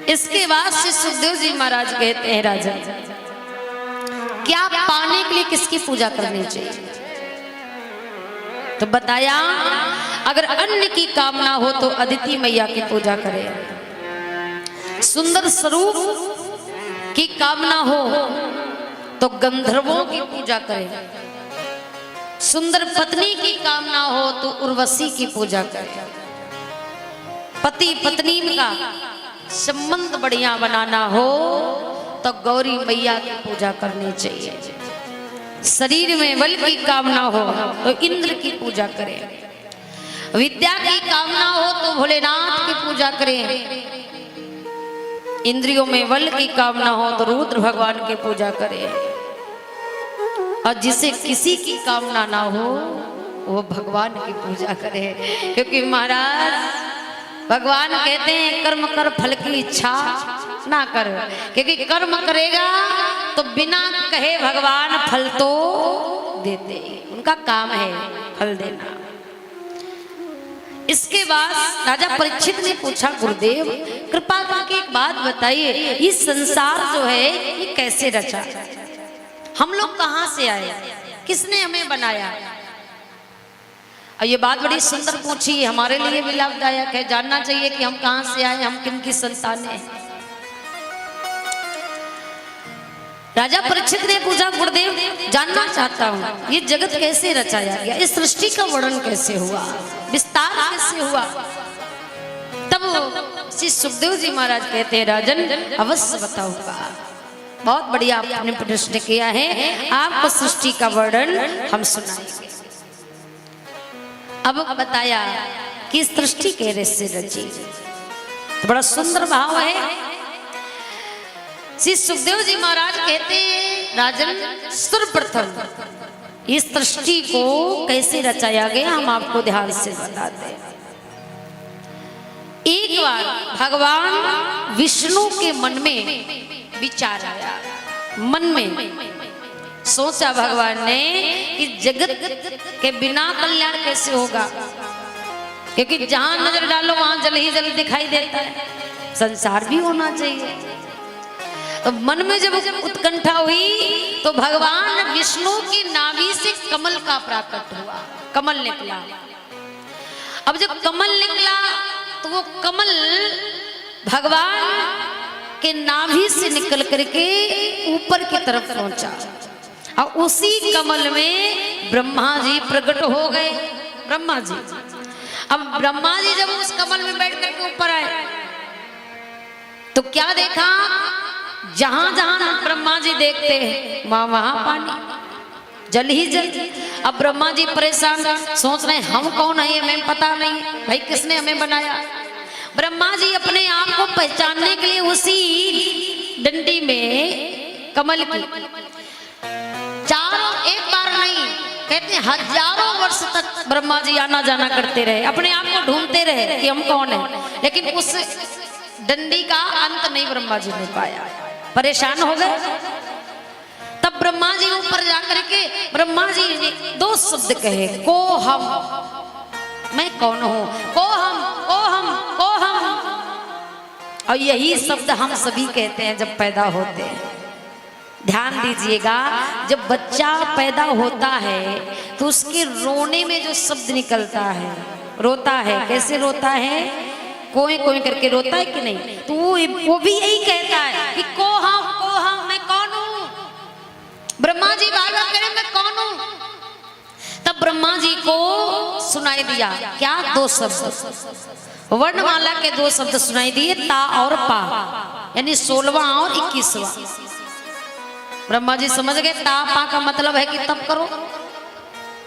इसके बाद श्री सुखदेव जी महाराज कहते हैं, राजन क्या पाने के लिए किसकी पूजा करनी चाहिए? तो बताया अगर अन्न की कामना हो तो अदिति मैया की पूजा करें, सुंदर स्वरूप की कामना हो तो गंधर्वों की पूजा करें, सुंदर पत्नी की कामना हो तो उर्वशी की पूजा करें, पति पत्नी का संबंध बढ़िया बनाना हो तो गौरी मैया की पूजा करनी चाहिए, शरीर में बल की कामना हो तो इंद्र की पूजा करें, विद्या की कामना हो तो भोलेनाथ की पूजा करें, इंद्रियों में बल की कामना हो तो रुद्र भगवान की पूजा करें, और जिसे किसी की कामना ना हो वो भगवान की पूजा करे। क्योंकि महाराज भगवान कहते हैं कर्म कर फल की इच्छा ना कर, क्योंकि कर्म करेगा तो बिना कहे भगवान फल तो देते, उनका काम है फल देना। इसके बाद राजा परीक्षित ने पूछा, गुरुदेव कृपा करके एक बात बताइए, ये संसार जो है ये कैसे रचा? हम लोग कहाँ से आए? किसने हमें बनाया? और ये बात बड़ी सुंदर पूछी, हमारे लिए भी लाभदायक है, जानना चाहिए कि हम कहाँ से आए, हम किन की संतान हैं। राजा परीक्षित ने पूछा, गुरुदेव जानना चाहता हूँ ये जगत कैसे रचाया गया, इस सृष्टि का वर्णन कैसे हुआ, विस्तार कैसे हुआ? तब श्री सुखदेव जी महाराज कहते हैं, राजन अवश्य बताऊंगा। बहुत बढ़िया आपने प्रश्न किया है, आपको सृष्टि का वर्णन हम सुनाएंगे। अब बताया कि सृष्टि कैसे रची, तो बड़ा सुंदर भाव है। श्री सुखदेव जी महाराज कहते हैं, राजन सर्वप्रथम इस सृष्टि को कैसे रचाया गया हम आपको ध्यान से बताते हैं। एक बार भगवान विष्णु के मन में विचार आया, मन में सोचा भगवान ने कि जगत के बिना कल्याण कैसे होगा, क्योंकि जहां नजर डालो वहां जल ही जल दिखाई देता है, संसार भी होना चाहिए। तो मन में जब उत्कंठा हुई तो भगवान विष्णु की नाभि से कमल का प्राकट हुआ, कमल निकला। अब जब कमल निकला तो वो कमल भगवान के नाभि से निकल करके ऊपर की तरफ पहुंचा, और उसी कमल में ब्रह्मा जी प्रकट हो गए। ब्रह्मा जी, अब ब्रह्मा जी जब उस कमल में बैठ करके ऊपर आए तो क्या देखा, जहां जहां ब्रह्मा जी देखते हैं वहां वहां पानी, जल ही जल। अब ब्रह्मा जी परेशान सोच रहे हैं हम कौन है, हमें पता नहीं भाई किसने हमें बनाया। ब्रह्मा जी अपने आप को पहचानने के लिए उसी डंडी में कमल की चारों, एक बार नहीं कहते हजारों वर्ष तक ब्रह्मा जी आना जाना करते रहे, अपने आप को ढूंढते रहे कि हम कौन है, लेकिन उस डंडी का अंत नहीं ब्रह्मा जी ने पाया, परेशान हो गए। तब ब्रह्मा जी ऊपर जाकर के ब्रह्मा जी ने दो शब्द कहे, को हम, मैं कौन हूं, को हम, को हम, को हम। और यही शब्द हम सभी कहते हैं जब पैदा होते हैं। ध्यान दीजिएगा, जब बच्चा पैदा होता है तो उसके रोने में जो शब्द निकलता है, रोता है, कैसे रोता है, कोई कोई करके रोता है कि नहीं, तो वो भी यही कहता है कि को हम, मैं कौन हूं। ब्रह्मा जी बार बार कह रहे मैं कौन हूं। तब ब्रह्मा जी को सुनाई दिया क्या, दो शब्द, वर्णमाला के दो शब्द सुनाई दिए, ता और पा, यानी 16वां और 21वां। ब्रह्मा जी समझ गए ता पा का मतलब है कि तप करो।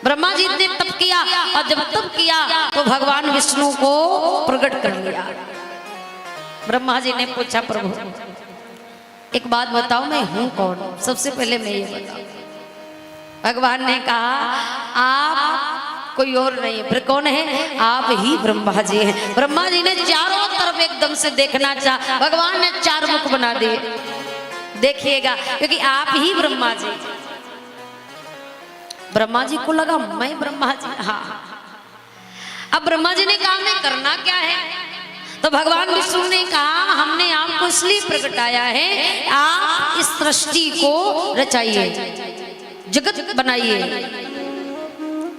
ब्रह्मा जी ने तप किया, और जब तप किया तो भगवान विष्णु को प्रकट कर लिया। ब्रह्मा जी ने पूछा, प्रभु एक बात बताओ मैं हूं कौन? सबसे पहले मैं ये बताऊं। भगवान ने कहा आप कोई और नहीं है, फिर कौन है? आप ही ब्रह्मा जी हैं। ब्रह्मा जी ने चारों तरफ एकदम से देखना चाहा, भगवान ने चार मुख बना दिए, देखिएगा, क्योंकि आप ही ब्रह्मा जी। ब्रह्मा जी को लगा मैं ब्रह्मा जी, हाँ। अब ब्रह्मा जी ने कहा मैं करना क्या है? तो भगवान विष्णु ने कहा हमने आपको इसलिए प्रगटाया है, आप इस सृष्टि को रचाइए, जगत बनाइए।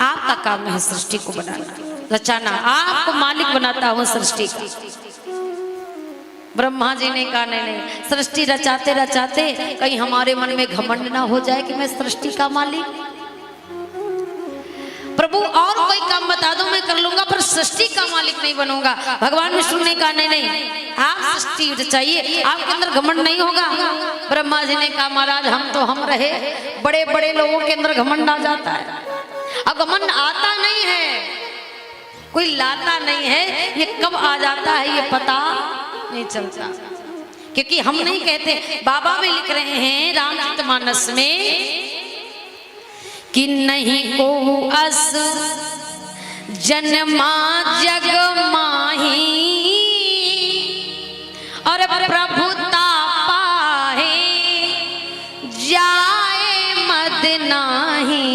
आपका काम है सृष्टि को बनाना, रचाना। आपको मालिक बनाता हूं सृष्टि का। ब्रह्मा जी ने कहा नहीं, सृष्टि रचाते रचाते कहीं हमारे मन में घमंड ना हो जाए कि मैं सृष्टि का मालिक। प्रभु और कोई काम बता दो मैं कर लूंगा, पर सृष्टि का मालिक नहीं बनूंगा। भगवान विष्णु ने कहा नहीं, आप सृष्टि रचाइए, आपके अंदर घमंड नहीं होगा। ब्रह्मा जी ने कहा महाराज हम तो हम रहे, बड़े बड़े लोगों के अंदर घमंड आ जाता है। अब घमंड आता नहीं है, कोई लाता नहीं है, ये कब आ जाता है ये पता नहीं चलता। क्योंकि हम नहीं कहते, बाबा भी लिख रहे हैं रामचरितमानस में कि नहीं को अस जन्मा जग माही और प्रभुता पाहे जाए मद नाही,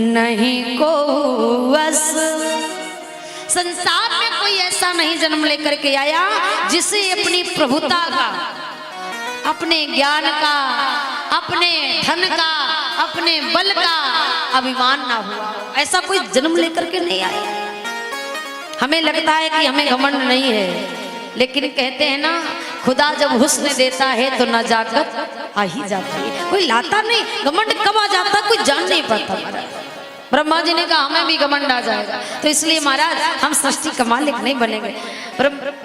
नहीं को अस। संसार में कोई ऐसा नहीं जन्म लेकर के आया जिसे अपनी प्रभुता का, अपने ज्ञान का, अपने धन का, अपने बल का अभिमान ना हुआ। ऐसा कोई जन्म लेकर के नहीं आया। हमें लगता है कि हमें घमंड नहीं है, लेकिन कहते हैं ना खुदा जब हुस्न देता है तो नजाकत आ ही जाती है। कोई लाता नहीं, घमंड कब आ जाता कोई जान नहीं पाता। महाराज ब्रह्मा जी ने कहा हमें भी घमंड आ जाएगा, तो इसलिए महाराज हम सृष्टि का मालिक नहीं बनेंगे।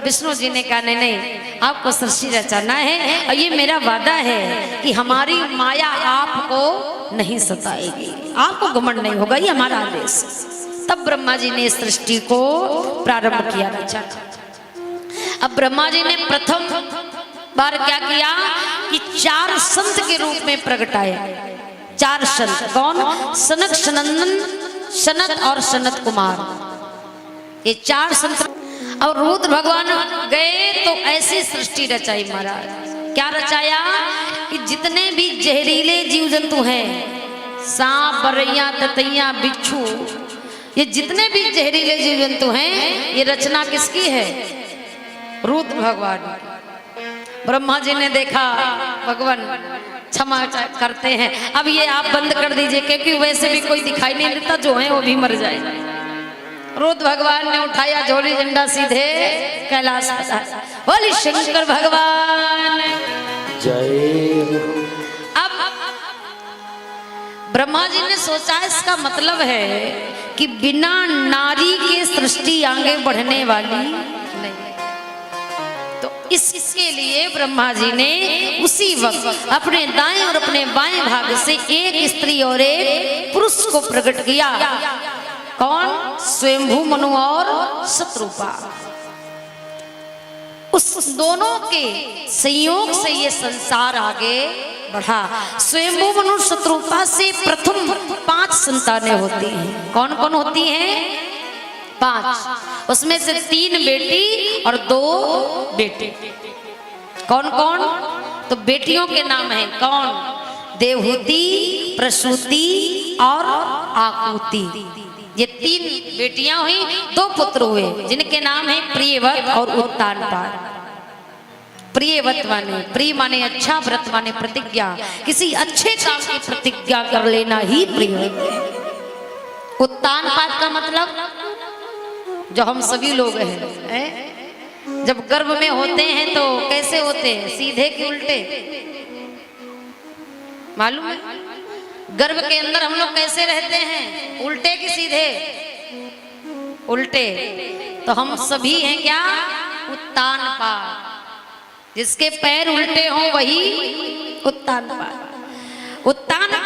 विष्णु जी ने कहा नहीं, आपको सृष्टि रचाना है और ये मेरा वादा है कि हमारी माया आपको नहीं सताएगी, आपको घमंड नहीं होगा, ये हमारा आदेश। तब ब्रह्मा जी ने सृष्टि को प्रारंभ किया रचना। अब ब्रह्मा जी ने प्रथम बार क्या किया कि 4 संत के रूप में प्रगटाया। 4 संत कौन? सनक, सनंदन, सनत और सनत कुमार, ये 4 संत। और रुद्र भगवान गए तो ऐसी सृष्टि रचाई महाराज। क्या रचाया कि जितने भी जहरीले जीव जंतु हैं, सांप, बरैया, ततैया, बिच्छू, ये जितने भी जहरीले जीव जंतु हैं, ये रचना किसकी है? रुद्र भगवान। ब्रह्मा जी ने देखा भगवान क्षमा करते हैं, अब ये आप बंद कर दीजिए, क्योंकि वैसे भी कोई दिखाई नहीं देता, जो है वो भी मर जाए। रुद्र भगवान ने उठाया झोली झंडा, सीधे कैलाश पधारा। बोली शंकर भगवान जय। अब ब्रह्मा जी ने सोचा इसका मतलब है कि बिना नारी के सृष्टि आगे बढ़ने वाली नहीं। तो इसके लिए ब्रह्मा जी ने उसी वक्त अपने दाएं और अपने बाएं भाग से एक स्त्री और एक पुरुष को प्रकट किया। कौन? स्वयंभू मनु और शत्रुपा। उस दोनों के संयोग से ये संसार आगे बढ़ा। स्वयंभू मनु शत्रुपा से प्रथम 5 संतानें होती हैं। कौन कौन होती हैं? 5। उसमें से 3 बेटी और 2 बेटे। कौन कौन? तो बेटियों के नाम हैं कौन? देवहूति, प्रसूति और आकुति। ये 3 बेटियां हुई, 2 पुत्र हुए जिनके नाम है प्रियव्रत और उत्तानपाद। प्रियव्रत माने, प्रिय माने अच्छा, व्रत माने प्रतिज्ञा, किसी अच्छे काम की प्रतिज्ञा कर लेना ही प्रियव्रत है। उत्तानपाद का मतलब जो हम सभी लोग हैं, जब गर्भ में होते हैं तो कैसे होते हैं? सीधे कि उल्टे? मालूम है? गर्भ के अंदर हम लोग कैसे रहते हैं? उल्टे कि सीधे? उल्टे। तो हम सभी हैं क्या? उत्तानपाद। जिसके पैर उल्टे हों वही उत्तानपाद। उत्तानपाद